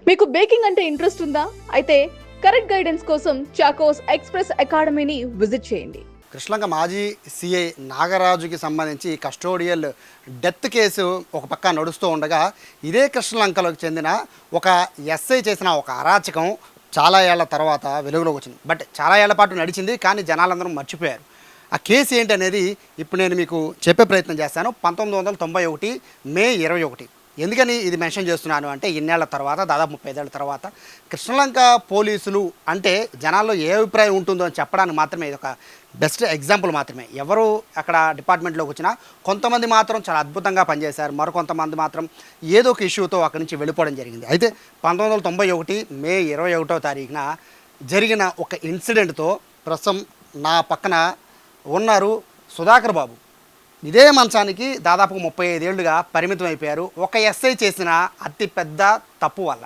మీకు బేకింగ్ అంటే ఇంట్రెస్ట్ ఉందా? అయితే కరెక్ట్ గైడెన్స్ కోసం చాకోస్ ఎక్స్‌ప్రెస్ అకాడమీని విజిట్ చేయండి. కృష్ణలంక మాజీ సిఐ నాగరాజుకి సంబంధించి కస్టోడియల్ డెత్ కేసు ఒక పక్క నడుస్తూ ఉండగా, ఇదే కృష్ణలంకలోకి చెందిన ఒక ఎస్ఐ చేసిన ఒక అరాచకం చాలా ఏళ్ల తర్వాత వెలుగులోకి వచ్చింది. బట్ చాలా ఏళ్ల పాటు నడిచింది, కానీ జనాలందరూ మర్చిపోయారు. ఆ కేసు ఏంటి అనేది ఇప్పుడు నేను మీకు చెప్పే ప్రయత్నం చేస్తాను. 1991 మే 21. ఎందుకని ఇది మెన్షన్ చేస్తున్నాను అంటే, ఇన్నేళ్ల తర్వాత, దాదాపు 35 ఏళ్ల తర్వాత కృష్ణలంక పోలీసులు అంటే జనాల్లో ఏ అభిప్రాయం ఉంటుందో అని చెప్పడానికి మాత్రమే ఇది ఒక బెస్ట్ ఎగ్జాంపుల్ మాత్రమే. ఎవరు అక్కడ డిపార్ట్మెంట్లోకి వచ్చినా కొంతమంది మాత్రం చాలా అద్భుతంగా పనిచేశారు, మరికొంతమంది మాత్రం ఏదో ఒక ఇష్యూతో అక్కడి నుంచి వెళ్ళిపోవడం జరిగింది. అయితే 1991 మే 21వ తారీఖున జరిగిన ఒక ఇన్సిడెంట్తో ప్రస్తుతం నా పక్కన ఉన్నారు సుధాకర్ బాబు. ఇదే మంచానికి దాదాపు 35 ఏళ్లుగా పరిమితం అయిపోయారు, ఒక ఎస్ఐ చేసిన అతి పెద్ద తప్పు వల్ల.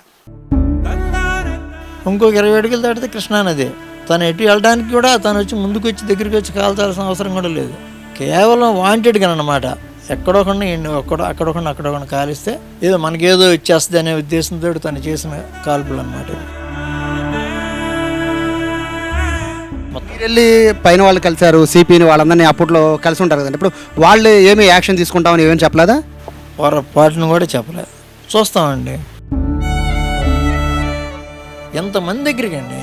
ఇంకొక 20 అడుగులు దాటితే కృష్ణానది. తను ఎటు వెళ్ళడానికి కూడా తను వచ్చి ముందుకు వచ్చి దగ్గరికి వచ్చి కాల్చాల్సిన అవసరం కూడా లేదు. కేవలం వాంటెడ్గా అన్నమాట. ఎక్కడొకడిని అక్కడొకడిని కాలిస్తే ఏదో మనకేదో ఇచ్చేస్తుంది అనే ఉద్దేశంతో తను చేసిన కాల్పులు అన్నమాట. వెళ్ళి పైన వాళ్ళు కలిశారు, సిపిని వాళ్ళందరినీ అప్పట్లో కలిసి ఉంటారు కదండి. ఇప్పుడు వాళ్ళు ఏమి యాక్షన్ తీసుకుంటామని ఏమేమి చెప్పలేదా? పొరపాటును కూడా చెప్పలేదు. చూస్తామండి ఎంతమంది దగ్గరికి అండి,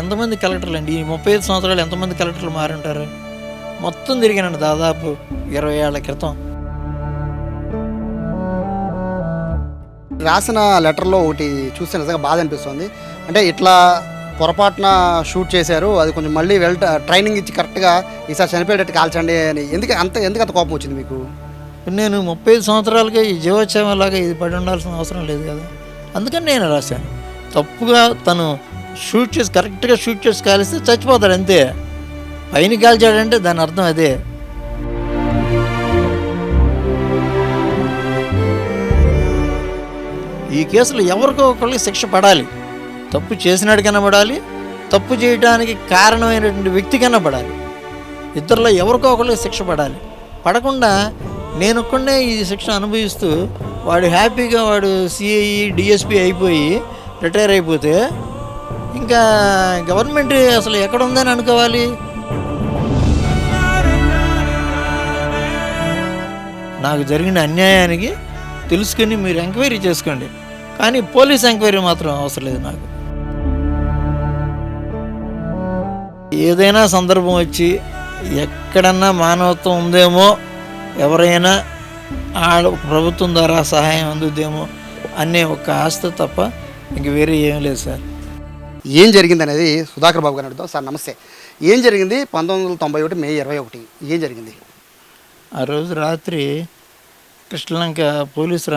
ఎంతమంది కలెక్టర్లు అండి, ఈ 35 సంవత్సరాలు ఎంతమంది కలెక్టర్లు మారుంటారు. మొత్తం తిరిగానండి దాదాపు 20 ఏళ్ల క్రితం. రాసిన లెటర్లో ఒకటి చూస్తే నిజంగా బాధ అనిపిస్తుంది. అంటే ఇట్లా పొరపాటున షూట్ చేశారు, అది కొంచెం మళ్ళీ ట్రైనింగ్ ఇచ్చి కరెక్ట్గా ఈసారి చనిపోయేటట్టు కాల్చండి అని. ఎందుకు అంత కోపం వచ్చింది మీకు? నేను 35 సంవత్సరాలకే ఈ జీవోత్సవంలాగా ఇది పడి ఉండాల్సిన అవసరం లేదు కదా. అందుకని నేను రాశాను. తప్పుగా తను కరెక్ట్గా షూట్ చేసి కాలిస్తే చచ్చిపోతాడు అంతే. పైన కాల్చాడంటే దాని అర్థం అదే. ఈ కేసులో ఎవరికో ఒకరికి శిక్ష పడాలి. తప్పు చేసినాడు కన్నా పడాలి, తప్పు చేయడానికి కారణమైనటువంటి వ్యక్తి కన్నా పడాలి. ఇద్దరిలో ఎవరికో ఒకరికి శిక్ష పడాలి. పడకుండా నేనొక్కడే ఈ శిక్ష అనుభవిస్తూ వాడు హ్యాపీగా వాడు సిఐ డిఎస్పి అయిపోయి రిటైర్ అయిపోతే ఇంకా గవర్నమెంట్ అసలు ఎక్కడ ఉందని అనుకోవాలి. నాకు జరిగిన అన్యాయానికి తెలుసుకుని మీరు ఎంక్వైరీ చేసుకోండి, కానీ పోలీస్ ఎంక్వైరీ మాత్రం అవసరం లేదు నాకు. ఏదైనా సందర్భం వచ్చి ఎక్కడన్నా మానవత్వం ఉందేమో, ఎవరైనా ప్రభుత్వం ద్వారా సహాయం అందుద్దేమో అనే ఒక ఆశ తప్ప ఇంక వేరే ఏం లేదు సార్. ఏం జరిగింది అనేది సుధాకర్ బాబు గారు అడుగుతాం. సార్ నమస్తే. ఏం జరిగింది 1991 మే 21? ఏం జరిగింది? ఆ రోజు రాత్రి కృష్ణలంక పోలీస్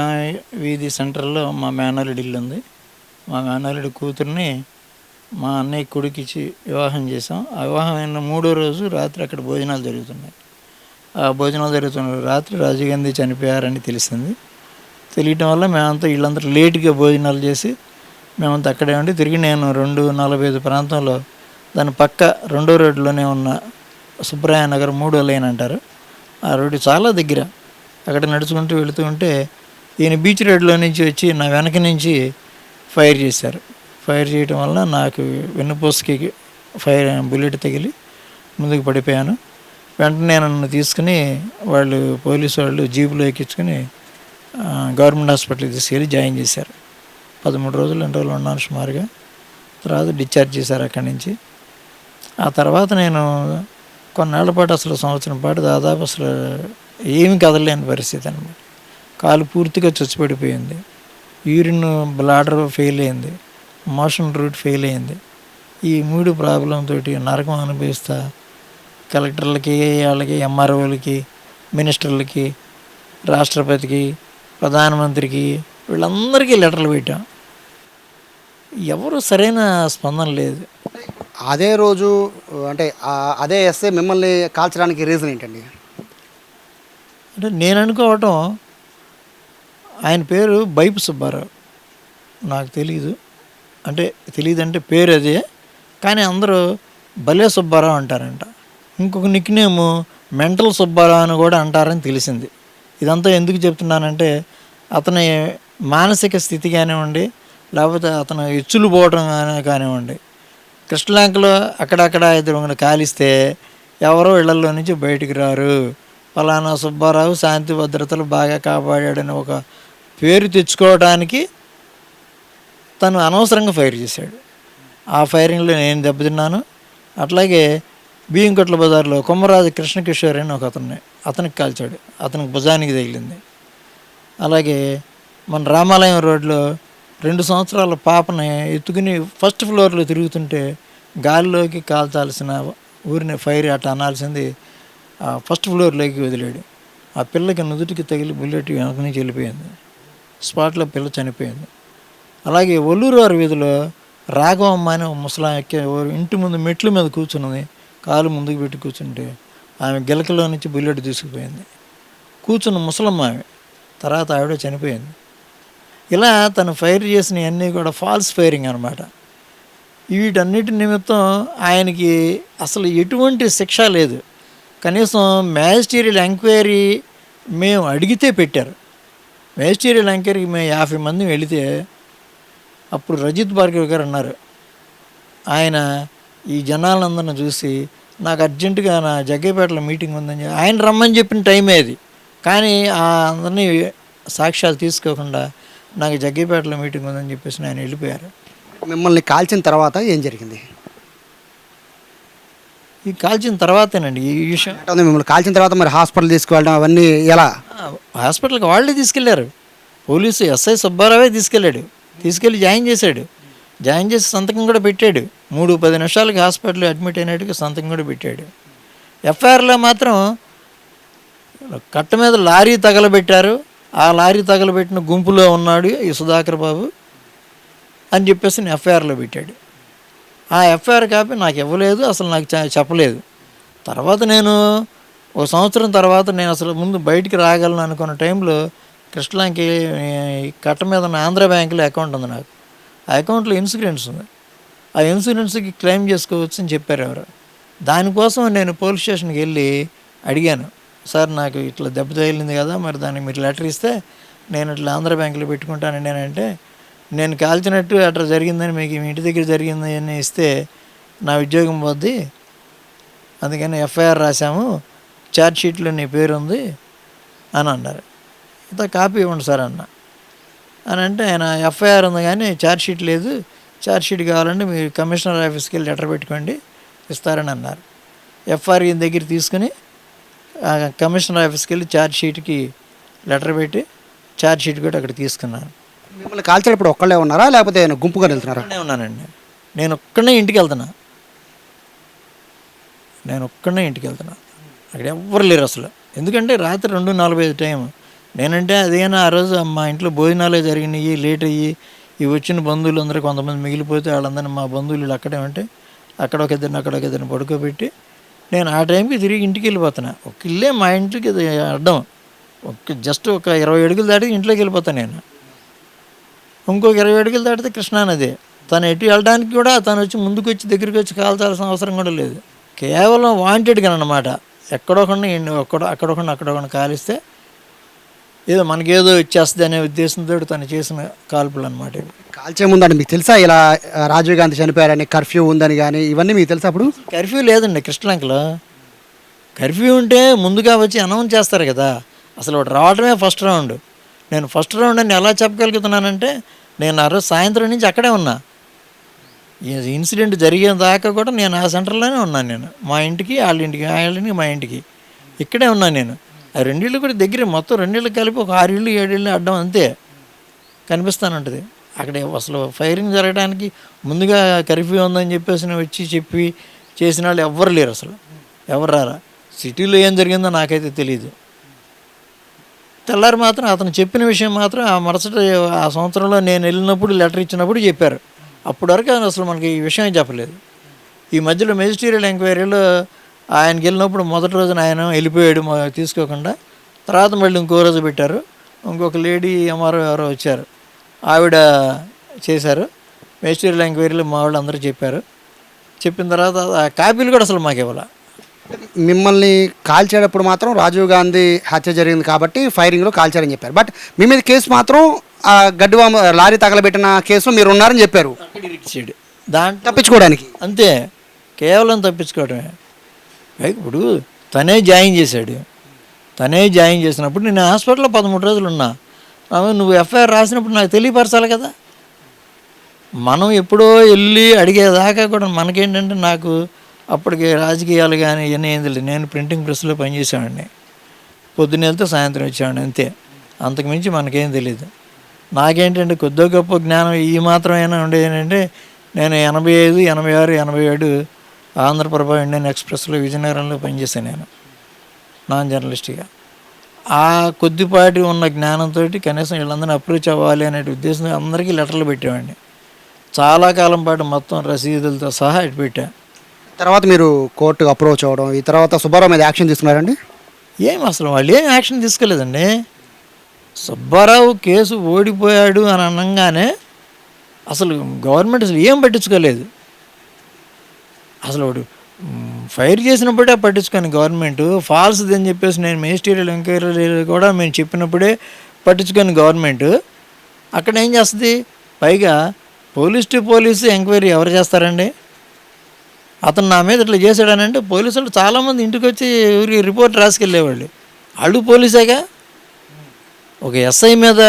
వీధి సెంటర్లో మా మేనల్లుడి ఇల్లు ఉంది. మా మేనల్లుడి కూతుర్ని మా అన్నయ్య కొడుకిచ్చి వివాహం చేసాం. ఆ వివాహం అయిన 3వ రోజు రాత్రి అక్కడ భోజనాలు జరుగుతున్నాయి. ఆ భోజనాలు జరుగుతున్న రాత్రి రాజీవ్ గాంధీ చనిపోయారని తెలిసింది. తెలియటం వల్ల మేమంతా వీళ్ళందరూ లేట్గా భోజనాలు చేసి మేమంతా అక్కడే ఉండి తిరిగి నేను 2:45 ప్రాంతంలో దాని పక్క 2వ రోడ్లోనే ఉన్న సుబ్రహ్మణ్య నగర్ 3వ లైన్ అంటారు. ఆ రోడ్డు చాలా దగ్గర. అక్కడ నడుచుకుంటూ వెళుతూ ఉంటే ఈయన బీచ్ రోడ్లో నుంచి వచ్చి నా వెనక నుంచి ఫైర్ చేశారు. ఫైర్ చేయడం వల్ల నాకు వెన్నుపూసకి బుల్లెట్ తగిలి ముందుకు పడిపోయాను. వెంటనే నన్ను తీసుకుని పోలీసు వాళ్ళు జీపులో ఎక్కించుకొని గవర్నమెంట్ హాస్పిటల్కి తీసుకెళ్ళి జాయిన్ చేశారు. 13 రోజులు 2 రోజులు ఉన్నాను సుమారుగా. తర్వాత డిశ్చార్జ్ చేశారు అక్కడి నుంచి. ఆ తర్వాత నేను కొన్నాళ్ల పాటు అసలు సంవత్సరం పాటు దాదాపు అసలు ఏమి కదలలేని పరిస్థితి అనమాట. కాలు పూర్తిగా చచ్చిపడిపోయింది. యూరిన్ బ్లాడర్ ఫెయిల్ అయింది, మోషన్ రూట్ ఫెయిల్ అయింది. ఈ 3 ప్రాబ్లం తోటి నరకం అనుభవిస్తా కలెక్టర్లకి, వాళ్ళకి, ఎంఆర్ఓలకి, మినిస్టర్లకి, రాష్ట్రపతికి, ప్రధానమంత్రికి వీళ్ళందరికీ లెటర్లు పెట్టాం. ఎవరు సరైన స్పందన లేదు. అదే రోజు అంటే అదే ఎస్ఐ మిమ్మల్ని కాల్చడానికి రీజన్ ఏంటండి? అంటే నేను అనుకోవటం ఆయన పేరు బైపు సుబ్బారావు. నాకు తెలియదు అంటే పేరు అదే, కానీ అందరూ భలే సుబ్బారావు అంటారంట. ఇంకొక నిక్నేము మెంటల్ సుబ్బారావు అని కూడా అంటారని తెలిసింది. ఇదంతా ఎందుకు చెప్తున్నానంటే అతని మానసిక స్థితి కానివ్వండి, లేకపోతే అతను ఎచ్చులు పోవడం కానివ్వండి. కృష్ణలంకలో అక్కడక్కడ ఇద్దరు కాలిస్తే ఎవరో ఇళ్లలో నుంచి బయటికి రారు. ఫలానా సుబ్బారావు శాంతి భద్రతలు బాగా కాపాడాడని ఒక పేరు తెచ్చుకోవడానికి తను అనవసరంగా ఫైర్ చేశాడు. ఆ ఫైరింగ్లో నేను దెబ్బతిన్నాను. అట్లాగే బియ్యంకొట్ల బజార్లో కొమ్మరాజు కృష్ణకిషోర్ అని ఒక అతనికి కాల్చాడు, అతనికి భుజానికి తగిలింది. అలాగే మన రామాలయం రోడ్లో 2 సంవత్సరాల పాపని ఎత్తుకుని ఫస్ట్ ఫ్లోర్లో తిరుగుతుంటే గాలిలోకి కాల్చాల్సిన ఊరిని ఫైర్ అట్ట అనాల్సింది ఫస్ట్ ఫ్లోర్లోకి వదిలాడు. ఆ పిల్లకి నుదుటికి తగిలి బుల్లెట్ వెనక నుంచి వెళ్ళిపోయింది. స్పాట్లో పిల్ల చనిపోయింది. అలాగే ఒల్లూరువారి వీధిలో రాఘవమ్మ అని ఒక ముసలామె ఇంటి ముందు మెట్ల మీద కూర్చున్నది, కాలు ముందుకు పెట్టి కూర్చుంటే ఆమె గిలకలో నుంచి బుల్లెట్ తీసుకుపోయింది. కూర్చున్న ముసలమ్మ ఆమె, తర్వాత ఆవిడ చనిపోయింది. ఇలా తను ఫైర్ చేసినవన్నీ కూడా ఫాల్స్ ఫైరింగ్ అనమాట. వీటన్నిటి నిమిత్తం ఆయనకి అసలు ఎటువంటి శిక్ష లేదు. కనీసం మ్యాజిస్ట్రియల్ ఎంక్వైరీ మేము అడిగితే పెట్టారు. మ్యాజిస్ట్రియల్ ఎంక్వైరీకి మేము 50 మంది వెళితే అప్పుడు రజిత్ భార్గవ్ గారు అన్నారు, ఆయన ఈ జనాలందరిని చూసి నాకు అర్జెంటుగా నా జగ్గేపేటలో మీటింగ్ ఉందని ఆయన రమ్మని చెప్పిన టైమే అది. కానీ ఆ అందరినీ సాక్ష్యాలు తీసుకోకుండా నాకు జగ్గేపేటలో మీటింగ్ ఉందని చెప్పేసి ఆయన వెళ్ళిపోయారు. మిమ్మల్ని కాల్చిన తర్వాత ఏం జరిగింది? ఈ కాల్చిన తర్వాతేనండి ఈ విషయం. మిమ్మల్ని కాల్చిన తర్వాత మరి హాస్పిటల్ తీసుకువెళ్ళడం అవన్నీ ఎలా? హాస్పిటల్కి వాళ్ళే తీసుకెళ్లారు. పోలీసు ఎస్ఐ సుబ్బారావే తీసుకెళ్ళి జాయిన్ చేశాడు. జాయిన్ చేసి సంతకం కూడా పెట్టాడు. 3-10 నిమిషాలకి హాస్పిటల్లో అడ్మిట్ అయినట్టుగా సంతకం కూడా పెట్టాడు. ఎఫ్ఐఆర్లో మాత్రం కట్ట మీద లారీ తగలబెట్టారు, ఆ లారీ తగలబెట్టిన గుంపులో ఉన్నాడు ఈ సుధాకర్ బాబు అని చెప్పేసి ఎఫ్ఐఆర్లో పెట్టాడు. ఆ ఎఫ్ఐఆర్ కాపీ నాకు ఇవ్వలేదు, అసలు నాకు చెప్పలేదు. తర్వాత నేను 1 సంవత్సరం తర్వాత నేను అసలు ముందు బయటికి రాగలను అనుకున్న టైంలో కృష్ణలంకి కట్ట మీద ఉన్న ఆంధ్ర బ్యాంకులో అకౌంట్ ఉంది నాకు. ఆ అకౌంట్లో ఇన్సూరెన్స్ ఉంది. ఆ ఇన్సూరెన్స్కి క్లెయిమ్ చేసుకోవచ్చు అని చెప్పారు ఎవరు. దానికోసం నేను పోలీస్ స్టేషన్కి వెళ్ళి అడిగాను, సార్ నాకు ఇట్లా దెబ్బ తగిలింది కదా, మరి దానికి మీరు లెటర్ ఇస్తే నేను ఇట్లా ఆంధ్ర బ్యాంకులో పెట్టుకుంటానండి అని అంటే, నేను కాల్చినట్టు అట్లా జరిగిందని మీకు మీ ఇంటి దగ్గర జరిగింది అని ఇస్తే నా ఉద్యోగం పోద్ది, అందుకని ఎఫ్ఐఆర్ రాశాము, ఛార్జ్ షీట్లో నీ పేరు ఉంది అని అన్నారు. ఇంత కాపీ ఇవ్వండి సార్ అని అంటే ఆయన ఎఫ్ఐఆర్ ఉంది కానీ ఛార్జ్ షీట్ లేదు, ఛార్జ్ షీట్ కావాలంటే మీరు కమిషనర్ ఆఫీస్కి వెళ్ళి లెటర్ పెట్టుకోండి ఇస్తారని అన్నారు. ఎఫ్ఐఆర్ దగ్గర తీసుకుని కమిషనర్ ఆఫీస్కి వెళ్ళి ఛార్జ్ షీట్కి లెటర్ పెట్టి ఛార్జ్ షీట్ కూడా అక్కడ తీసుకున్నాను. మిమ్మల్ని కాల్చేటప్పుడు ఒక్కళ్ళే ఉన్నారా లేకపోతే గుంపుగా వెళ్తున్నారా? ఒక్కనే ఉన్నానండి. నేను ఒక్కనే ఇంటికి వెళ్తున్నా. అక్కడ ఎవ్వరు లేరు అసలు. ఎందుకంటే రాత్రి 2:45 టైం. నేనంటే అదేనా ఆ రోజు మా ఇంట్లో భోజనాలే జరిగినాయి, లేట్ అయ్యి ఈ వచ్చిన బంధువులు అందరూ కొంతమంది మిగిలిపోతే వాళ్ళందరినీ మా బంధువులు అక్కడే ఉంటే అక్కడ ఒక ఇద్దరిని పడుకోబెట్టి నేను ఆ టైంకి తిరిగి ఇంటికి వెళ్ళిపోతున్నా. ఒక ఇల్లే మా ఇంటికి అడ్డం, జస్ట్ ఒక 20 అడుగులు దాటి ఇంట్లోకి వెళ్ళిపోతాను నేను. ఇంకొక 20 అడుగులు దాటితే కృష్ణానది. తను ఎటు వెళ్ళడానికి కూడా తను వచ్చి ముందుకు వచ్చి దగ్గరికి వచ్చి కాల్చాల్సిన అవసరం కూడా లేదు. కేవలం వాంటెడ్గా అన్నమాట. అక్కడొకడిని కాలిస్తే ఏదో మనకేదో ఇచ్చేస్తుంది అనే ఉద్దేశంతో తను చేసిన కాల్పులు అనమాట. కాల్చే ముందండి మీకు తెలుసా ఇలా రాజీవ్ గాంధీ చనిపోయారని, కర్ఫ్యూ ఉందని కానీ ఇవన్నీ మీకు తెలుసా? అప్పుడు కర్ఫ్యూ లేదండి కృష్ణలంకలో. కర్ఫ్యూ ఉంటే ముందుగా వచ్చి అనౌన్స్ చేస్తారు కదా. అసలు వాడు రావడమే ఫస్ట్ రౌండ్. నేను ఫస్ట్ రౌండ్ అని ఎలా చెప్పగలుగుతున్నానంటే నేను ఆ రోజు సాయంత్రం నుంచి అక్కడే ఉన్నా. ఈ ఇన్సిడెంట్ జరిగే దాకా కూడా నేను ఆ సెంటర్లోనే ఉన్నాను. నేను మా ఇంటికి వాళ్ళ మా ఇంటికి ఇక్కడే ఉన్నాను నేను. ఆ 2 ఇళ్ళు కూడా దగ్గర, మొత్తం 2 ఇళ్ళు కలిపి ఒక 6 ఇళ్ళు 7 ఇళ్ళు అడ్డం అంతే కనిపిస్తానంటుంది. అక్కడ అసలు ఫైరింగ్ జరగడానికి ముందుగా కర్ఫ్యూ ఉందని చెప్పేసి వచ్చి చెప్పి చేసిన వాళ్ళు ఎవ్వరు లేరు అసలు. ఎవరు రారా. సిటీలో ఏం జరిగిందో నాకైతే తెలియదు. తెల్లారి మాత్రం అతను చెప్పిన విషయం మాత్రం ఆ మరుసటి ఆ సంవత్సరంలో నేను వెళ్ళినప్పుడు లెటర్ ఇచ్చినప్పుడు చెప్పారు. అప్పటి వరకు అసలు మనకి ఈ విషయం చెప్పలేదు. ఈ మధ్యలో మెజిస్ట్రియల్ ఎంక్వైరీలో ఆయనకి వెళ్ళినప్పుడు మొదటి రోజున ఆయన వెళ్ళిపోయాడు తీసుకోకుండా. తర్వాత మళ్ళీ ఇంకో రోజు పెట్టారు. ఇంకొక లేడీ ఎంఆర్ఓ ఎవరో వచ్చారు, ఆవిడ చేశారు. మెజిస్ట్రియల్ ఎంక్వైరీలో మా వాళ్ళు అందరూ చెప్పిన తర్వాత ఆ కాపీలు కూడా అసలు మాకు ఇవ్వాలి. మిమ్మల్ని కాల్చేటప్పుడు మాత్రం రాజీవ్ గాంధీ హత్య జరిగింది కాబట్టి ఫైరింగ్లో కాల్చారని చెప్పారు. బట్ మీ మీద కేసు మాత్రం ఆ గడ్డివాము లారీ తగలబెట్టిన కేసులో మీరు ఉన్నారని చెప్పారు ఇచ్చాడు దాంట్లో తప్పించుకోవడానికి. అంతే, కేవలం తప్పించుకోవడమే. ఇప్పుడు తనే జాయిన్ చేశాడు. తనే జాయిన్ చేసినప్పుడు నేను హాస్పిటల్లో 13 రోజులు ఉన్నా. నువ్వు ఎఫ్ఐఆర్ రాసినప్పుడు నాకు తెలియపరచాలి కదా. మనం ఎప్పుడో వెళ్ళి అడిగేదాకా కూడా మనకేంటంటే, నాకు అప్పటికి రాజకీయాలు కానీ ఇవన్నీ ఏం తెలియదు. నేను ప్రింటింగ్ ప్రెస్లో పనిచేసేవాడిని. పొద్దున్న వెళ్తే సాయంత్రం వచ్చేవాడిని అంతే. అంతకుమించి మనకేం తెలియదు. నాకేంటంటే కొద్దో గొప్ప జ్ఞానం ఈ మాత్రమైనా ఉండేది ఏంటంటే, నేను 85, 86, 87 ఆంధ్రప్రభ ఇండియన్ ఎక్స్ప్రెస్లో విజయనగరంలో పనిచేశాను నేను నాన్ జర్నలిస్ట్గా. ఆ కొద్దిపాటి ఉన్న జ్ఞానంతో కనీసం వీళ్ళందరినీ అప్రోచ్ అవ్వాలి అనే ఉద్దేశంతో అందరికీ లెటర్లు పెట్టేవాడిని. చాలా కాలం పాటు మొత్తం రసీదులతో సహా ఇటు పెట్టా. తర్వాత మీరు కోర్టుకు అప్రోచ్ అవ్వడం, ఈ తర్వాత సుబ్బారావు మీద యాక్షన్ తీసుకున్నారండి. ఏం అసలు వాళ్ళు ఏం యాక్షన్ తీసుకోలేదండి. సుబ్బారావు కేసు ఓడిపోయాడు అని అనగానే అసలు గవర్నమెంట్ అసలు ఏం పట్టించుకోలేదు. అసలు వాడు ఫైర్ చేసినప్పుడే పట్టించుకొని గవర్నమెంట్ ఫాల్స్ది అని చెప్పేసి నేను మినిస్టీరియల్ ఎంక్వైరీ కూడా మేము చెప్పినప్పుడే పట్టించుకొని గవర్నమెంట్ అక్కడ ఏం చేస్తుంది. పైగా పోలీస్ టు పోలీసు ఎంక్వైరీ ఎవరు చేస్తారండి? అతను నా మీద ఇట్లా చేశాడనంటే పోలీసులు చాలామంది ఇంటికి వచ్చి రిపోర్ట్ రాసుకెళ్ళేవాళ్ళు. వాళ్ళు పోలీసేగా. ఒక ఎస్ఐ మీద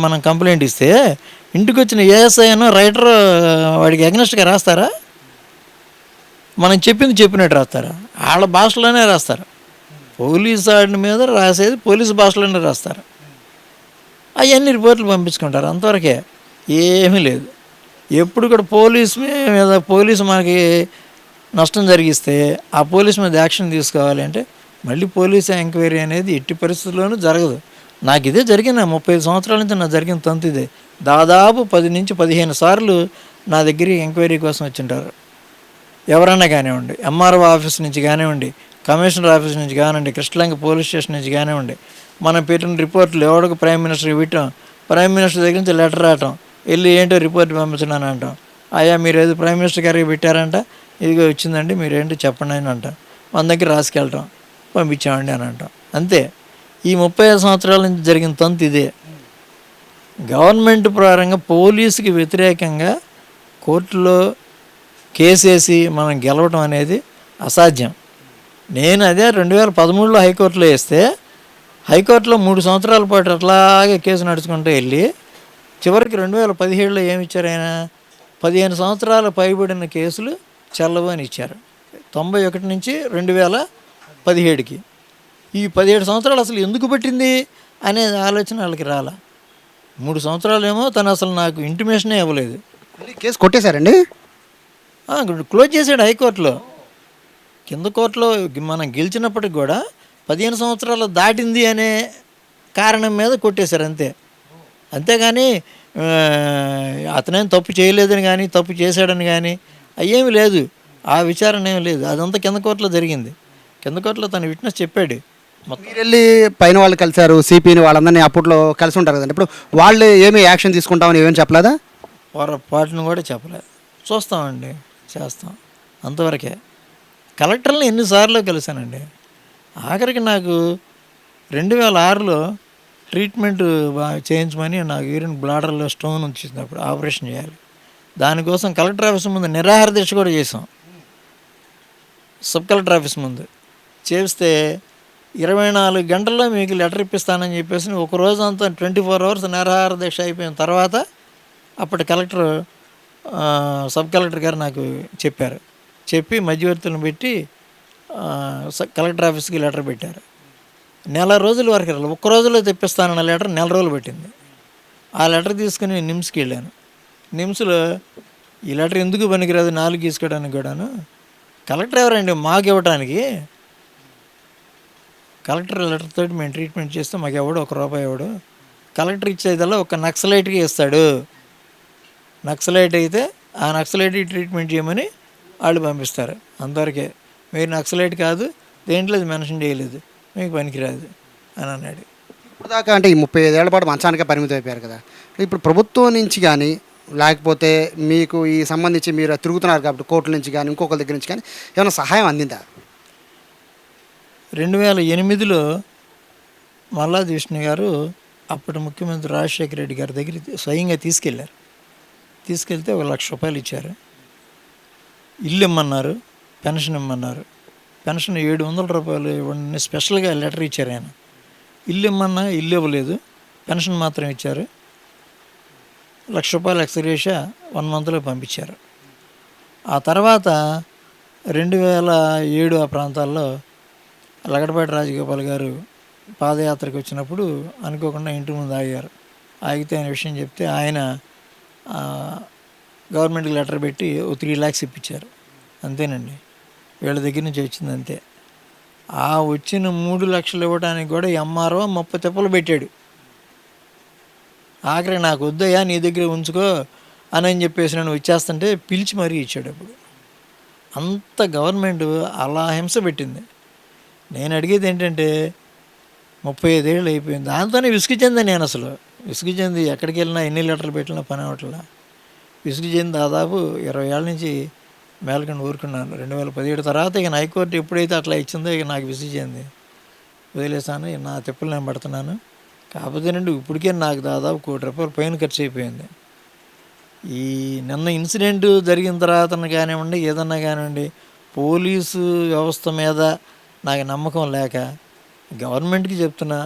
మనం కంప్లైంట్ ఇస్తే ఇంటికి వచ్చిన ఏఎస్ఐ అనో రైటర్ వాడికి అగ్నెస్ట్గా రాస్తారా? మనం చెప్పింది చెప్పినట్టు రాస్తారా? వాళ్ళ భాషలోనే రాస్తారు. పోలీసు వాడి మీద రాసేది పోలీసు భాషలోనే రాస్తారు. అవన్నీ రిపోర్ట్లు పంపించుకుంటారు, అంతవరకే, ఏమీ లేదు. ఎప్పుడు కూడా పోలీసు మనకి నష్టం జరిగిస్తే ఆ పోలీసు మీద యాక్షన్ తీసుకోవాలి అంటే మళ్ళీ పోలీసు ఎంక్వైరీ అనేది ఎట్టి పరిస్థితుల్లోనూ జరగదు. నాకు ఇదే జరిగిన 35 సంవత్సరాల నుంచి నాకు జరిగిన తంతు ఇదే. దాదాపు 10 నుంచి 15 సార్లు నా దగ్గరికి ఎంక్వైరీ కోసం వచ్చింటారు. ఎవరన్నా కానివ్వండి, ఎంఆర్ఓ ఆఫీస్ నుంచి కానివ్వండి, కమిషనర్ ఆఫీస్ నుంచి కానివ్వండి, కృష్ణలంక పోలీస్ స్టేషన్ నుంచి కానివ్వండి. మనం పెట్టిన రిపోర్ట్లు ఎవరికి ప్రైమ్ మినిస్టర్కి పెట్టాం, ప్రైమ్ మినిస్టర్ దగ్గర నుంచి లెటర్ రావటం, వెళ్ళి ఏంటో రిపోర్ట్ పంపించడానికి అంటాం. అయ్యా మీరు ఏదో ప్రైమ్ మినిస్టర్ గారికి పెట్టారంట, ఇదిగో వచ్చిందండి మీరేంటో చెప్పండి అని అంటాం. మన దగ్గర రాసుకెళ్ళటం, పంపించామండి అని అంటాం. అంతే. ఈ 35 సంవత్సరాల నుంచి జరిగిన తంతు ఇదే. గవర్నమెంట్ ప్రకారంగా పోలీసుకి వ్యతిరేకంగా కోర్టులో కేసేసి మనం గెలవటం అనేది అసాధ్యం. నేను అదే 2013లో హైకోర్టులో వేస్తే హైకోర్టులో 3 సంవత్సరాల పాటు అట్లాగే కేసు నడుచుకుంటూ వెళ్ళి చివరికి 2017లో ఏమి ఇచ్చారు ఆయన? 15 సంవత్సరాల పైబడిన కేసులు చెల్లవు అని ఇచ్చారు. 91 నుంచి 2017కి. ఈ 17 సంవత్సరాలు అసలు ఎందుకు పట్టింది అనే ఆలోచన వాళ్ళకి రాలా. 3 సంవత్సరాలు ఏమో తను అసలు నాకు ఇంటిమేషనే ఇవ్వలేదు. కేసు కొట్టేశారండి, క్లోజ్ చేశాడు హైకోర్టులో. కింద కోర్టులో మనం గెలిచినప్పటికి కూడా 15 సంవత్సరాలు దాటింది అనే కారణం మీద కొట్టేశారు అంతే. అంతేగాని అతనేం తప్పు చేయలేదని కానీ తప్పు చేశాడని కానీ అయ్యేమి లేదు. ఆ విచారణ ఏమి లేదు. అదంతా కింద కోర్టులో జరిగింది. కింద కోర్టులో తన విట్నెస్ చెప్పాడు. మీరు వెళ్ళి పైన వాళ్ళు కలిశారు, సిపిని వాళ్ళందరినీ అప్పట్లో కలిసి ఉంటారు కదండి. ఇప్పుడు వాళ్ళు ఏమి యాక్షన్ తీసుకుంటామని ఏమేమి చెప్పలేదా? పొరపాటును కూడా చెప్పలేదు. చూస్తామండి, చేస్తాం, అంతవరకే. కలెక్టర్ని ఎన్నిసార్లు కలిశానండి. ఆఖరికి నాకు 2006లో ట్రీట్మెంట్ చేయించమని నాకు యూరిన్ బ్లాడర్లో స్టోన్ వచ్చినప్పుడు ఆపరేషన్ చేయాలి. దానికోసం కలెక్టర్ ఆఫీస్ ముందు నిరాహార దీక్ష కూడా చేసాం. సబ్ కలెక్టర్ ఆఫీస్ ముందు చేస్తే 24 గంటల్లో మీకు లెటర్ ఇప్పిస్తానని చెప్పేసి ఒక రోజు అంతా 24 అవర్స్ నిరాహార దీక్ష అయిపోయిన తర్వాత అప్పటి కలెక్టర్ సబ్ కలెక్టర్ గారు నాకు చెప్పారు. చెప్పి మధ్యవర్తులను పెట్టి కలెక్టర్ ఆఫీస్కి లెటర్ పెట్టారు. నెల రోజుల వరకు ఒక్క రోజులో తెప్పిస్తానన్న లెటర్ నెల రోజులు పెట్టింది. ఆ లెటర్ తీసుకుని నిమ్స్కి వెళ్ళాను. నిమ్స్లో ఈ లెటర్ ఎందుకు పనికిరాదు, 4 తీసుకోవడానికి కూడాను. కలెక్టర్ ఎవరండి మాకు ఇవ్వడానికి? కలెక్టర్ లెటర్ తోటి మేము ట్రీట్మెంట్ చేస్తే మాకు ఎవడు ₹1 ఇవ్వడు. కలెక్టర్ ఇచ్చేదల్లా ఒక నక్సలైట్కి ఇస్తాడు. నక్సలైట్ అయితే ఆ నక్సలైట్కి ట్రీట్మెంట్ చేయమని వాళ్ళు పంపిస్తారు. అంతవరకే. మీరు నక్సలైట్ కాదు, దేంట్లో అది మెన్షన్ చేయలేదు, మీకు పనికిరాదు అని అన్నాడు. ఇప్పుడు దాకా అంటే ఈ 35 ఏళ్ల పాటు మంచానికే పరిమితం అయిపోయారు కదా. ఇప్పుడు ప్రభుత్వం నుంచి కానీ లేకపోతే మీకు ఈ సంబంధించి మీరు తిరుగుతున్నారు కాబట్టి కోర్టుల నుంచి కానీ ఇంకొకరి దగ్గర నుంచి కానీ ఏమైనా సహాయం అందిందా? 2008లో మల్లాది విష్ణు గారు అప్పటి ముఖ్యమంత్రి రాజశేఖర రెడ్డి గారి దగ్గరికి స్వయంగా తీసుకెళ్ళారు. తీసుకెళ్తే ₹1,00,000 ఇచ్చారు. ఇల్లు ఇమ్మన్నారు, పెన్షన్ ఇమ్మన్నారు. పెన్షన్ ₹700 ఇవ్వండి స్పెషల్గా లెటర్ ఇచ్చారు ఆయన. ఇల్లు ఇమ్మన్నా ఇల్లు ఇవ్వలేదు, పెన్షన్ మాత్రం ఇచ్చారు. ₹1,00,000 ఎక్స్గ్రేషియా 1 మంత్లో పంపించారు. ఆ తర్వాత 2007 ఆ ప్రాంతాల్లో లగడపాటి రాజగోపాల్ గారు పాదయాత్రకు వచ్చినప్పుడు అనుకోకుండా ఇంటి ముందు ఆగారు. ఆగితే ఆయన విషయం చెప్తే ఆయన గవర్నమెంట్కి లెటర్ పెట్టి 3 lakhs ఇప్పించారు. అంతేనండి, వీళ్ళ దగ్గర నుంచి వచ్చింది అంతే. ఆ వచ్చిన 3 లక్షలు ఇవ్వడానికి కూడా ఎంఆర్ఓ 30 తిప్పలు పెట్టాడు. ఆఖరి నాకు వద్దయ్యా నీ దగ్గర ఉంచుకో అని చెప్పేసి నన్ను ఇచ్చేస్తుంటే పిలిచి మరీ ఇచ్చాడు. అప్పుడు అంత గవర్నమెంట్ అలా హింస పెట్టింది. నేను అడిగేది ఏంటంటే 35 ఏళ్ళు అయిపోయింది, దాంతోనే విసుగు చెందాను. నేను అసలు విసుగు చెంది ఎక్కడికి వెళ్ళినా ఎన్ని లెటర్లు పెట్టినా పని అవ్వట్లా. విసుగు చెంది దాదాపు 20 ఏళ్ళ నుంచి మేలకండి ఊరుకున్నాను. 2017 తర్వాత ఇక హైకోర్టు ఎప్పుడైతే అట్లా ఇచ్చిందో ఇక నాకు విసుగు చెంది వదిలేసాను. నా తిప్పలు నేను పడుతున్నాను. కాకపోతే నుండి ఇప్పటికే నాకు దాదాపు ₹1,00,00,000 పైన ఖర్చు అయిపోయింది. ఈ నిన్న ఇన్సిడెంట్ జరిగిన తర్వాత కానివ్వండి, ఏదన్నా కానివ్వండి, పోలీసు వ్యవస్థ మీద నాకు నమ్మకం లేక గవర్నమెంట్కి చెప్తున్నా,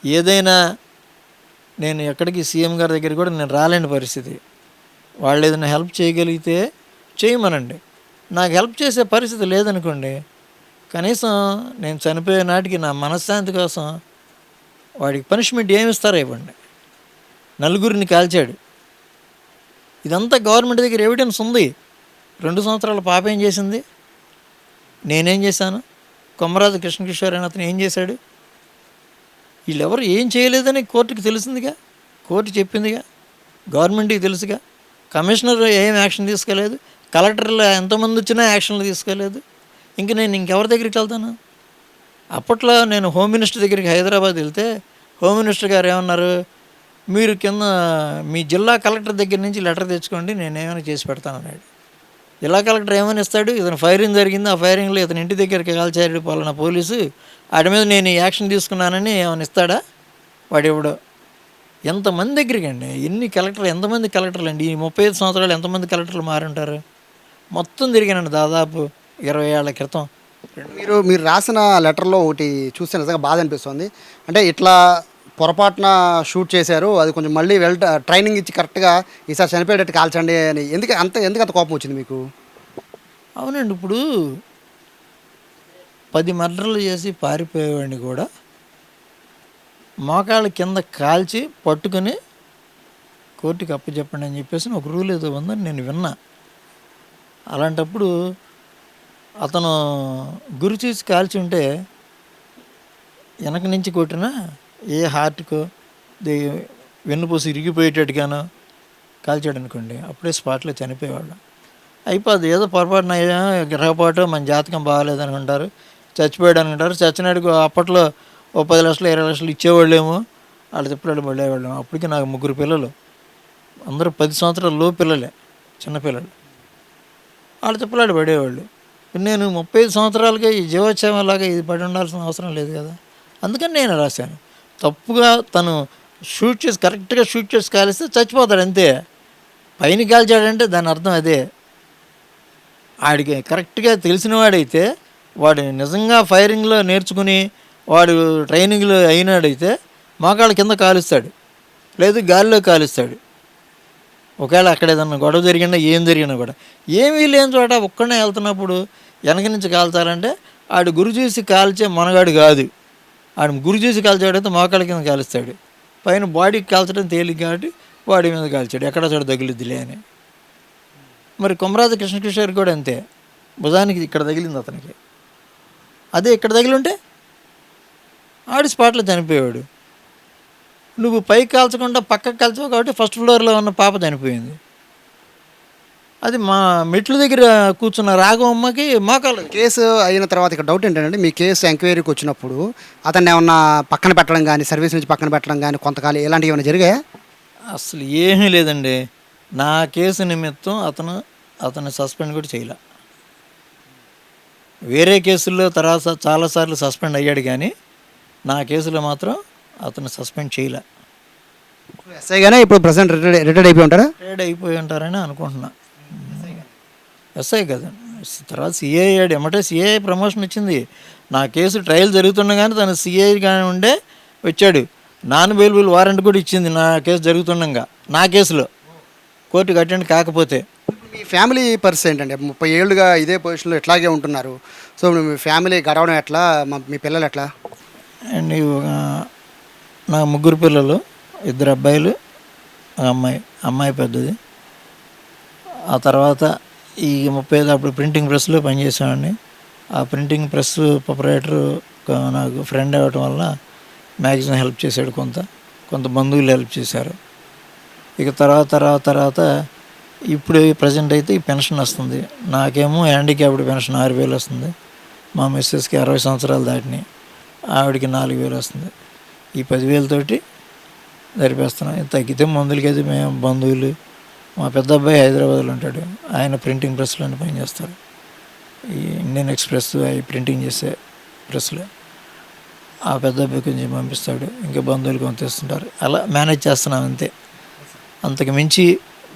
ఏదైనా నేను ఎక్కడికి సీఎం గారి దగ్గర కూడా నేను రాలేని పరిస్థితి. వాళ్ళు ఏదైనా హెల్ప్ చేయగలిగితే చేయమనండి. నాకు హెల్ప్ చేసే పరిస్థితి లేదనుకోండి, కనీసం నేను చనిపోయే నాటికి నా మనశ్శాంతి కోసం వాడికి పనిష్మెంట్ ఏమి ఇస్తారో ఇవ్వండి. నలుగురిని కాల్చాడు, ఇదంతా గవర్నమెంట్ దగ్గర ఎవిడెన్స్ ఉంది. 2 సంవత్సరాల పాప ఏం చేసింది, నేనేం చేశాను, కొమరాజు కృష్ణకిషోర్ అని అతను ఏం చేశాడు, వీళ్ళెవరు ఏం చేయలేదని కోర్టుకి తెలిసిందిగా, కోర్టు చెప్పిందిగా, గవర్నమెంట్కి తెలుసుగా. కమిషనర్ ఏం యాక్షన్ తీసుకోలేదు, కలెక్టర్లు ఎంతమంది వచ్చినా యాక్షన్లు తీసుకోలేదు. ఇంక నేను ఇంకెవరి దగ్గరికి వెళ్తాను? అప్పట్లో నేను హోమ్ మినిస్టర్ దగ్గరికి హైదరాబాద్ వెళ్తే హోమ్ మినిస్టర్ గారు ఏమన్నారు, మీరు కింద మీ జిల్లా కలెక్టర్ దగ్గర నుంచి లెటర్ తెచ్చుకోండి, నేనేమైనా చేసి పెడతాను అన్నాడు. జిల్లా కలెక్టర్ ఏమని ఇస్తాడు, ఇతను ఫైరింగ్ జరిగింది, ఆ ఫైరింగ్లో ఇతని ఇంటి దగ్గరికి కాల్చాడు పలానా పోలీసు, వాడి మీద నేను యాక్షన్ తీసుకున్నానని ఏమైనా ఇస్తాడా? వాడు ఎవడో. ఎంతమంది దగ్గరికి అండి, ఎంతమంది కలెక్టర్లు అండి, ఈ 35 సంవత్సరాలు ఎంతమంది కలెక్టర్లు మారుంటారు? మొత్తం తిరిగానండి దాదాపు 20 ఏళ్ల క్రితం. మీరు రాసిన లెటర్లో ఒకటి చూస్తే నిజంగా బాధ అనిపిస్తుంది. అంటే ఇట్లా పొరపాటున షూట్ చేశారు, అది కొంచెం మళ్ళీ ట్రైనింగ్ ఇచ్చి కరెక్ట్గా ఈసారి చనిపోయేటట్టు కాల్చండి అని ఎందుకు అంత కోపం వచ్చింది మీకు? అవునండి, ఇప్పుడు 10 మర్డర్లు చేసి పారిపోయేవాడిని కూడా మోకాళ్ళ కింద కాల్చి పట్టుకుని కోర్టుకి అప్పచెప్పండి అని చెప్పేసి ఒక రూల్ ఏదో ఉందని నేను విన్నా. అలాంటప్పుడు అతను గురి చూసి కాల్చి ఉంటే వెనక నుంచి కొట్టినా ఏ హార్ట్కో వెన్నుపూసి ఇరిగిపోయేటట్టుగానో కాల్చాడు అనుకోండి, అప్పుడే స్పాట్లో చనిపోయేవాళ్ళు. అయిపోద్ది. ఏదో పొరపాటున గ్రహపాటు మన జాతకం బాగాలేదనుకుంటారు, చచ్చిపోయాడు అనుకుంటారు. చచ్చినాడికి అప్పట్లో 10 లక్షలు 20 లక్షలు ఇచ్చేవాళ్ళేమో, వాళ్ళు తిప్పలాడు పడేవాళ్ళేమో. అప్పటికి నాకు 3 పిల్లలు, అందరూ 10 సంవత్సరాల లో పిల్లలే, చిన్నపిల్లలు. వాళ్ళు తిప్పలాడు పడేవాళ్ళు. నేను 35 సంవత్సరాలకే ఈ జీవోత్సవంలాగా ఇది పడి ఉండాల్సిన అవసరం లేదు కదా. అందుకని నేను రాశాను. తప్పుగా తను కరెక్ట్గా షూట్ చేసి కాలిస్తే చచ్చిపోతాడు అంతే. పైన కాల్చాడంటే దాని అర్థం అదే. ఆడికి కరెక్ట్గా తెలిసినవాడైతే, వాడు నిజంగా ఫైరింగ్లో నేర్చుకుని వాడు ట్రైనింగ్లో అయినాడైతే మోకాళ్ళ కింద కాలుస్తాడు, లేదు గాలిలో కాలుస్తాడు. ఒకవేళ అక్కడ ఏదన్నా గొడవ జరిగినా ఏం జరిగినా కూడా ఏమీ లేని చోట ఒక్కడనే వెళ్తున్నప్పుడు వెనక నుంచి కాల్చాలంటే ఆడు గురి చూసి కాల్చే మనగాడు కాదు. ఆడు గురి చూసి కాల్చాడైతే మోకాళ్ళ కింద కాలుస్తాడు. పైన బాడీకి కాల్చడం తేలిక కాబట్టి బాడీ మీద కాల్చాడు, ఎక్కడ చోట తగిలిద్దిలే అని. మరి కొమరాజు కృష్ణకిషోర్ కూడా అంతే, భుజానికి ఇక్కడ తగిలింది అతనికి. అదే ఇక్కడ తగిలింటే ఆడి స్పాట్లో చనిపోయాడు. నువ్వు పైకి కాల్చకుండా పక్కకు కాల్చావు కాబట్టి ఫస్ట్ ఫ్లోర్లో ఉన్న పాప చనిపోయింది. అది మా మెట్ల దగ్గర కూర్చున్న రాఘవమ్మకి మోకాలు. కేసు అయిన తర్వాత ఇక్కడ డౌట్ ఏంటంటే, మీ కేసు ఎంక్వైరీకి వచ్చినప్పుడు అతన్ని ఏమన్నా పక్కన పెట్టడం కానీ, సర్వీస్ నుంచి పక్కన పెట్టడం కానీ, కొంతకాలం ఇలాంటివి ఏమైనా జరిగాయా? అసలు ఏమీ లేదండి. నా కేసు నిమిత్తం అతను సస్పెండ్ కూడా చేయలే. వేరే కేసుల్లో తర్వాత చాలాసార్లు సస్పెండ్ అయ్యాడు, కానీ నా కేసులో మాత్రం అతను సస్పెండ్ చేయలే. ఎస్ఐగానే ఇప్పుడు ప్రజెంట్ రిటైర్డ్ అయిపోయి ఉంటారా? రిటైర్డ్ అయిపోయి ఉంటారని అనుకుంటున్నా. ఎస్ఐ కదా, తర్వాత సిఐ అయ్యాడు. ఎమ్మటే సిఐ ప్రమోషన్ వచ్చింది. నా కేసు ట్రయల్ జరుగుతుండగానే తను సిఐ కానీ ఉండే వచ్చాడు. నాన్ బెయిలబుల్ వారెంట్ కూడా ఇచ్చింది నా కేసు జరుగుతుండగా, నా కేసులో కోర్టుకు అటెండ్ కాకపోతే. మీ ఫ్యామిలీ పరిస్థితి ఏంటంటే 30 ఏళ్ళుగా ఇదే పొజిషన్లో ఇట్లాగే ఉంటున్నారు. సో మీ ఫ్యామిలీ గడవడం ఎట్లా, మీ పిల్లలు ఎట్లా? అండ్ నా 3 పిల్లలు, 2 అబ్బాయిలు, అమ్మాయి పెద్దది. ఆ తర్వాత ఈ 35 అప్పుడు ప్రింటింగ్ ప్రెస్లో పనిచేసేవాడిని. ఆ ప్రింటింగ్ ప్రెస్ ప్రొపరేటర్ నాకు ఫ్రెండ్ అవ్వటం వల్ల మ్యాగజైన్ హెల్ప్ చేశాడు, కొంత బంధువులు హెల్ప్ చేశారు. ఇక తర్వాత ఇప్పుడు ప్రజెంట్ అయితే ఈ పెన్షన్ వస్తుంది. నాకేమో హ్యాండిక్యాప్డ్ పెన్షన్ 6,000 వస్తుంది. మా మిస్సెస్కి 60 సంవత్సరాలు దాటినాయి, ఆవిడకి 4,000 వస్తుంది. ఈ 10,000 తోటి జరిపేస్తున్నాం. తగ్గితే మందులకైతే మేము బంధువులు, మా పెద్ద అబ్బాయి హైదరాబాద్లో ఉంటాడు, ఆయన ప్రింటింగ్ ప్రెస్లోనే పనిచేస్తారు. ఈ ఇండియన్ ఎక్స్ప్రెస్ అవి ప్రింటింగ్ చేసే ప్రెస్లో ఆ పెద్ద అబ్బాయి కొంచెం పంపిస్తాడు, ఇంకా బంధువులు కొంత ఇస్తుంటారు. అలా మేనేజ్ చేస్తున్నాం అంతే. అంతకు మించి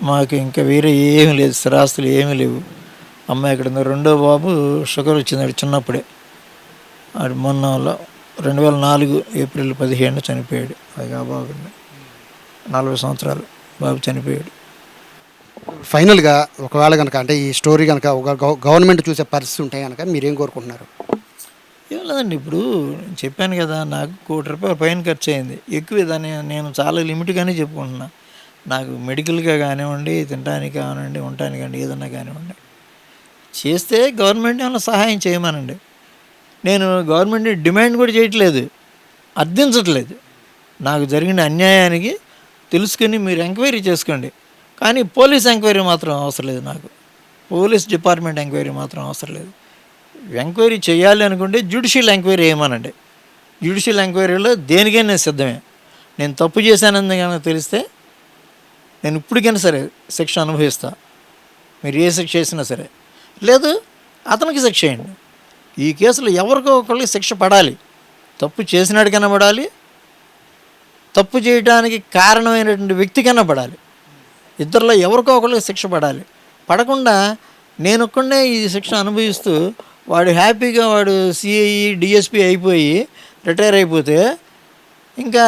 మాకు ఇంకా వేరే ఏమీ లేదు, స్థిరాస్తులు ఏమీ లేవు. అమ్మాయి ఇక్కడ ఉంది. రెండో బాబు షుగర్ వచ్చింది చిన్నప్పుడే. ఆడు మొన్న 2004 ఏప్రిల్ 15 చనిపోయాడు. అది ఆ బాబు 40 సంవత్సరాలు బాబు చనిపోయాడు. ఫైనల్గా ఒకవేళ కనుక అంటే ఈ స్టోరీ కనుక ఒక గవర్నమెంట్ చూసే పరిస్థితి ఉంటాయి కనుక మీరేం కోరుకుంటున్నారు? ఏం లేదండి, ఇప్పుడు చెప్పాను కదా, నాకు ₹1,00,00,000 పైన ఖర్చు అయింది. ఎక్కువ దాన్ని నేను చాలా లిమిట్గానే చెప్పుకుంటున్నా. నాకు మెడికల్గా కానివ్వండి, తినడానికి కానివ్వండి, ఉండటానికి కానివ్వండి, ఏదన్నా కానివ్వండి చేస్తే గవర్నమెంట్ ఏమైనా సహాయం చేయమనండి. నేను గవర్నమెంట్ని డిమాండ్ కూడా చేయట్లేదు, అర్థించట్లేదు. నాకు జరిగిన అన్యాయానికి తెలుసుకుని మీరు ఎంక్వైరీ చేసుకోండి, కానీ పోలీస్ ఎంక్వైరీ మాత్రం అవసరం లేదు. నాకు పోలీస్ డిపార్ట్మెంట్ ఎంక్వైరీ మాత్రం అవసరం లేదు. ఎంక్వైరీ చేయాలి అనుకుంటే జ్యుడిషియల్ ఎంక్వైరీ వేయమనండి. జ్యుడిషియల్ ఎంక్వైరీలో దేనికైనా నేను సిద్ధమే. నేను తప్పు చేశానని కనుక తెలిస్తే నేను ఇప్పటికైనా సరే శిక్ష అనుభవిస్తా. మీరు ఏ శిక్ష చేసినా సరే. లేదు అతనికి శిక్ష చేయండి. ఈ కేసులో ఎవరికో ఒకరికి శిక్ష పడాలి. తప్పు చేసినాడికైనా పడాలి, తప్పు చేయడానికి కారణమైనటువంటి వ్యక్తికైనా పడాలి. ఇద్దరిలో ఎవరికో ఒకరికి శిక్ష పడాలి. పడకుండా నేను ఒక్కడే ఈ శిక్ష అనుభవిస్తూ వాడు హ్యాపీగా వాడు సిఐ డిఎస్పి అయిపోయి రిటైర్ అయిపోతే ఇంకా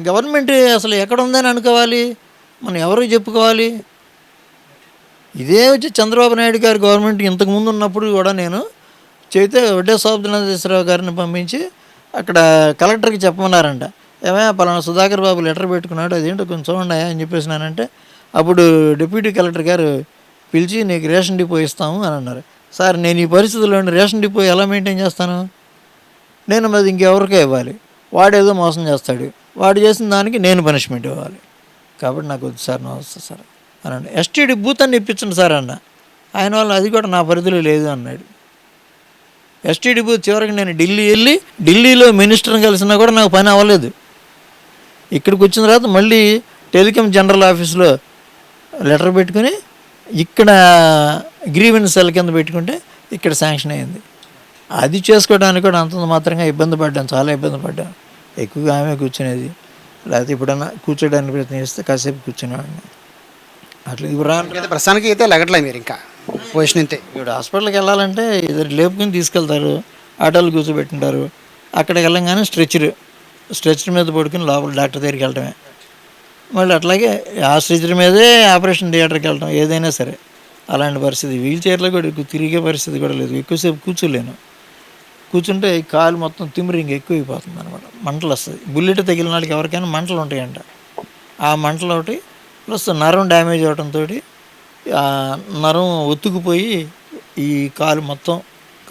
గవర్నమెంట్ అసలు ఎక్కడ ఉందని అనుకోవాలి, మనం ఎవరికి చెప్పుకోవాలి? ఇదే వచ్చి చంద్రబాబు నాయుడు గారు గవర్నమెంట్ ఇంతకుముందు ఉన్నప్పుడు కూడా నేను చెబితే వడ్డే శోభనాథేశ్వరరావు గారిని పంపించి అక్కడ కలెక్టర్కి చెప్పమన్నారంట. ఏమైనా పలానా సుధాకర్ బాబు లెటర్ పెట్టుకున్నాడు, అదేంటో కొంచెం చూడండి అని చెప్పేసినానంటే అప్పుడు డిప్యూటీ కలెక్టర్ గారు పిలిచి నీకు రేషన్ డిపో ఇస్తాము అని అన్నారు. సార్ నేను ఈ పరిస్థితుల్లో రేషన్ డిపో ఎలా మెయింటైన్ చేస్తాను? నేను అది ఇంకెవరికే ఇవ్వాలి. వాడేదో మోసం చేస్తాడు, వాడు చేసిన దానికి నేను పనిష్మెంట్ ఇవ్వాలి. కాబట్టి నాకు వద్దు సార్, నా వస్తుంది సార్ అన్నాడు. ఎస్టీడీ బూత్ అని ఇప్పించండి సార్ అన్న. ఆయన వల్ల అది కూడా నా పరిధిలో లేదు అన్నాడు. ఎస్టీడీ బూత్ చివరికి నేను ఢిల్లీలో మినిస్టర్ని కలిసినా కూడా నాకు పని అవ్వలేదు. ఇక్కడికి వచ్చిన తర్వాత మళ్ళీ టెలికాం జనరల్ ఆఫీస్లో లెటర్ పెట్టుకుని ఇక్కడ గ్రీవెన్స్ సెల్ కింద పెట్టుకుంటే ఇక్కడ శాంక్షన్ అయింది. అది చేసుకోవడానికి కూడా అంతంత మాత్రంగా ఇబ్బంది పడ్డాను, చాలా ఇబ్బంది పడ్డాను. ఎక్కువగా ఆమె కూర్చునేది, లేకపోతే ఎప్పుడన్నా కూర్చోడానికి ప్రయత్నం చేస్తే కాసేపు కూర్చునేవాడిని. అట్లా ఇప్పుడు ప్రస్తుతానికి అయితే లెగట్లే మీరు ఇంకా పొజిషన్ అయితే. ఇప్పుడు హాస్పిటల్కి వెళ్ళాలంటే ఇద్దరు లేపుకుని తీసుకెళ్తారు, ఆటోలు కూర్చోబెట్టుంటారు. అక్కడికి వెళ్ళంగానే స్ట్రెచర్ మీద పడుకుని లోపల డాక్టర్ దగ్గరికి వెళ్ళటమే. మళ్ళీ అట్లాగే ఆ స్ట్రెచర్ మీదే ఆపరేషన్ థియేటర్కి వెళ్ళటం, ఏదైనా సరే అలాంటి పరిస్థితి. వీల్ చైర్లో కూడా ఎక్కువ తిరిగే పరిస్థితి కూడా లేదు, ఎక్కువసేపు కూర్చోలేను. కూర్చుంటే కాలు మొత్తం తిమ్మిరింగ్ ఎక్కువైపోతుంది అనమాట, మంటలు వస్తుంది. బుల్లెట్ తగిలిన వాళ్ళకి ఎవరికైనా మంటలు ఉంటాయంట. ఆ మంటలు ఒకటి ప్లస్ నరం డ్యామేజ్ అవడంతో ఆ నరం ఒత్తుకుపోయి ఈ కాలు మొత్తం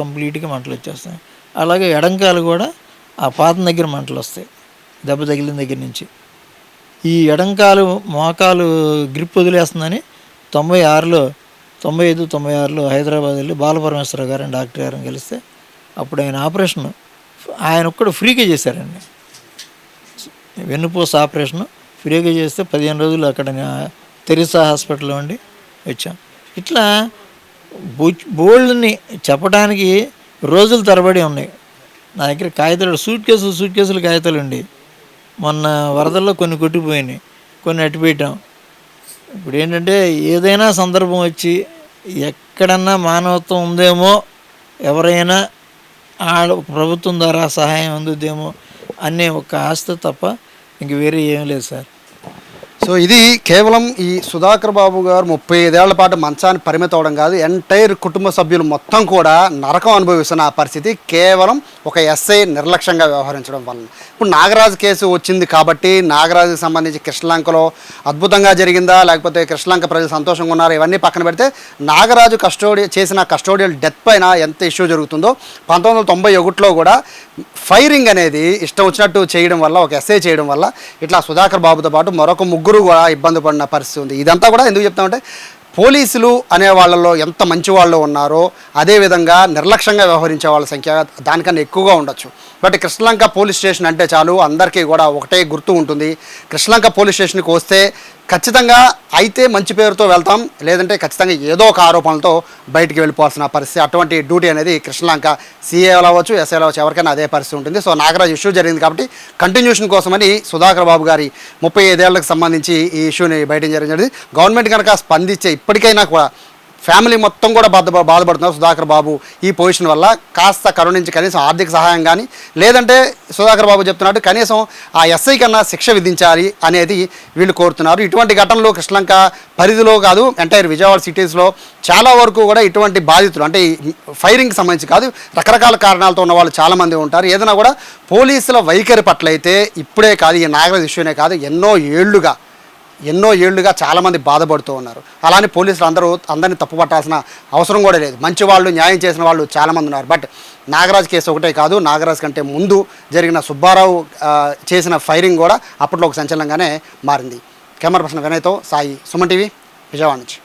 కంప్లీట్గా మంటలు వచ్చేస్తాయి. అలాగే ఎడంకాలు కూడా ఆ పాతం దగ్గర మంటలు వస్తాయి, దెబ్బ తగిలిన దగ్గర నుంచి. ఈ ఎడంకాలు మోకాలు గ్రిప్ వదిలేస్తుందని 95-96లో హైదరాబాద్ వెళ్ళి బాలపరమేశ్వర గారు డాక్టర్ గారిని కలిస్తే అప్పుడు ఆయన ఆపరేషన్ ఆయన ఒక్కడు ఫ్రీగా చేశారండి. వెన్నుపూస ఆపరేషను ఫ్రీగా చేస్తే 15 రోజులు అక్కడ తెరిసా హాస్పిటల్లో ఉండి వచ్చాం. ఇట్లా బోల్డ్ని చెప్పడానికి రోజుల తరబడి ఉన్నాయి. నా దగ్గర కాగితాలు సూట్ కేసులు కాగితాలు ఉండి మొన్న వరదల్లో కొన్ని కొట్టిపోయినాయి. కొన్ని అట్టిపెట్టాం. ఇప్పుడు ఏంటంటే ఏదైనా సందర్భం వచ్చి ఎక్కడన్నా మానవత్వం ఉందేమో, ఎవరైనా ప్రభుత్వం ద్వారా సహాయం అందుద్దేమో అనే ఒక ఆస్తి తప్ప ఇంక వేరే ఏం లేదు సార్. సో ఇది కేవలం ఈ సుధాకర్ బాబు గారు 35 ఏళ్ల పాటు మంచాన్ని పరిమితం అవడం కాదు, ఎంటైర్ కుటుంబ సభ్యులు మొత్తం కూడా నరకం అనుభవిస్తున్న ఆ పరిస్థితి కేవలం ఒక ఎస్ఐ నిర్లక్ష్యంగా వ్యవహరించడం వలన. ఇప్పుడు నాగరాజు కేసు వచ్చింది కాబట్టి నాగరాజుకి సంబంధించి కృష్ణలంకలో అద్భుతంగా జరిగిందా, లేకపోతే కృష్ణలంక ప్రజలు సంతోషంగా ఉన్నారు, ఇవన్నీ పక్కన పెడితే నాగరాజు చేసిన కస్టోడియల్ డెత్ పైన ఎంత ఇష్యూ జరుగుతుందో 1991లో కూడా ఫైరింగ్ అనేది ఇష్టం వచ్చినట్టు చేయడం వల్ల, ఒక ఎస్ఐ చేయడం వల్ల ఇట్లా సుధాకర్ బాబుతో పాటు మరొక ముగ్గురు కూడా ఇబ్బంది పడిన పరిస్థితి ఉంది. ఇదంతా కూడా ఎందుకు చెప్తామంటే పోలీసులు అనే వాళ్ళలో ఎంత మంచి వాళ్ళు ఉన్నారో అదేవిధంగా నిర్లక్ష్యంగా వ్యవహరించే వాళ్ళ సంఖ్య దానికన్నా ఎక్కువగా ఉండొచ్చు. బట్ కృష్ణలంక పోలీస్ స్టేషన్ అంటే చాలు అందరికీ కూడా ఒకటే గుర్తు ఉంటుంది. కృష్ణలంక పోలీస్ స్టేషన్కి వస్తే ఖచ్చితంగా అయితే మంచి పేరుతో వెళ్తాం, లేదంటే ఖచ్చితంగా ఏదో ఒక ఆరోపణలతో బయటికి వెళ్ళిపోవాల్సిన పరిస్థితి. అటువంటి డ్యూటీ అనేది కృష్ణలంక సీఏ అవ్వచ్చు, ఎస్ఐ అవ్వచ్చు, ఎవరికైనా అదే పరిస్థితి ఉంటుంది. సో నాగరాజు ఇష్యూ జరిగింది కాబట్టి కంటిన్యూషన్ కోసమని సుధాకర్ బాబు గారి 35 ఏళ్లకు సంబంధించి ఈ ఇష్యూని బయట జరిగింది. గవర్నమెంట్ కనుక స్పందించే ఇప్పటికైనా కూడా ఫ్యామిలీ మొత్తం కూడా బాధపడుతున్నారు సుధాకర్ బాబు ఈ పొజిషన్ వల్ల. కాస్త కరుణించి కనీసం ఆర్థిక సహాయం కానీ, లేదంటే సుధాకర్ బాబు చెప్తున్నట్టు కనీసం ఆ ఎస్ఐ కన్నా శిక్ష విధించాలి అనేది వీళ్ళు కోరుతున్నారు. ఇటువంటి ఘటనలు కృష్ణలంక పరిధిలో కాదు, ఎంటైర్ విజయవాడ సిటీస్లో చాలా వరకు కూడా ఇటువంటి బాధితులు అంటే ఫైరింగ్కి సంబంధించి కాదు, రకరకాల కారణాలతో ఉన్న వాళ్ళు చాలామంది ఉంటారు. ఏదైనా కూడా పోలీసుల వైఖరి పట్ల అయితే ఇప్పుడే కాదు, ఈ నాగరాజు ఇష్యూనే కాదు, ఎన్నో ఏళ్లుగా చాలామంది బాధపడుతూ ఉన్నారు. అలానే పోలీసులు అందరినీ తప్పుపట్టాల్సిన అవసరం కూడా లేదు. మంచి వాళ్ళు, న్యాయం చేసిన వాళ్ళు చాలామంది ఉన్నారు. బట్ నాగరాజ్ కేసు ఒకటే కాదు, నాగరాజ్ కంటే ముందు జరిగిన సుబ్బారావు చేసిన ఫైరింగ్ కూడా అప్పట్లో ఒక సంచలనంగానే మారింది. కెమెరా పర్సన్ వినయ్తో సాయి, సుమన్ టీవీ, విజయవాడ నుంచి.